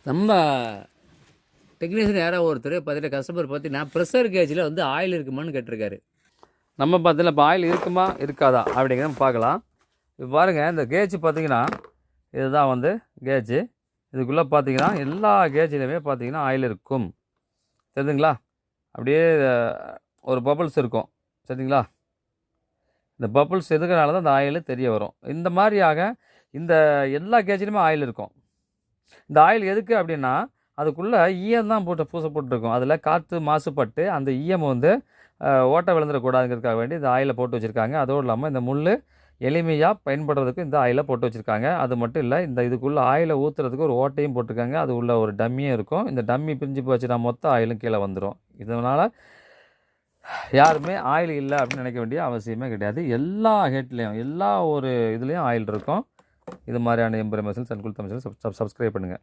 நம்ம டெக்னீஷியன் யாரோ ஒருத்தர் பார்த்தீங்கன்னா கஸ்டமர் பார்த்தீங்கன்னா ப்ரெஷர் கேஜில் வந்து ஆயில் இருக்குமான்னு கேட்டிருக்காரு. நம்ம பார்த்தீங்கன்னா இப்போ ஆயில் இருக்குமா இருக்காதா அப்படிங்கிறத பார்க்கலாம். இப்போ பாருங்கள், இந்த கேஜ் பார்த்தீங்கன்னா இதுதான் வந்து கேஜு. இதுக்குள்ளே பார்த்தீங்கன்னா எல்லா கேஜ்லையுமே பார்த்தீங்கன்னா ஆயில் இருக்கும். தெரியுதுங்களா? அப்படியே ஒரு பபுள்ஸ் இருக்கும். சரிங்களா? இந்த பபுள்ஸ் எதுக்குனால தான் இந்த ஆயில் தெரிய வரும். இந்த மாதிரியாக இந்த எல்லா கேஜ்லையுமே ஆயில் இருக்கும். இந்த ஆயில் எதுக்கு அப்படின்னா, அதுக்குள்ளே ஈயம் தான் பூசப்பட்டிருக்கும். அதில் காற்று மாசுபட்டு அந்த ஈயம் வந்து ஓட்டை விழுந்துடக்கூடாதுங்கிறதுக்காக வேண்டி இந்த ஆயிலை போட்டு வச்சுருக்காங்க. அதோடு இல்லாமல் இந்த முள் எளிமையாக பயன்படுறதுக்கு இந்த ஆயிலை போட்டு வச்சுருக்காங்க. அது மட்டும் இல்லை, இந்த இதுக்குள்ளே ஆயிலை ஊற்றுறதுக்கு ஒரு ஓட்டையும் போட்டிருக்காங்க. அது உள்ள ஒரு டம்மியும் இருக்கும். இந்த டம்மி பிரிஞ்சு போச்சுன்னா மொத்த ஆயிலும் கீழே வந்துடும். இதனால் யாருமே ஆயில் இல்லை அப்படின்னு நினைக்க வேண்டிய அவசியமே கிடையாது. எல்லா ஹெட்லேயும் எல்லா ஒரு இதுலேயும் ஆயில் இருக்கும். இது மாதிரியான இன்ஃபர்மேஷன் சன்குல் தமிழ் சப்ஸ்கிரைப் பண்ணுங்கள்.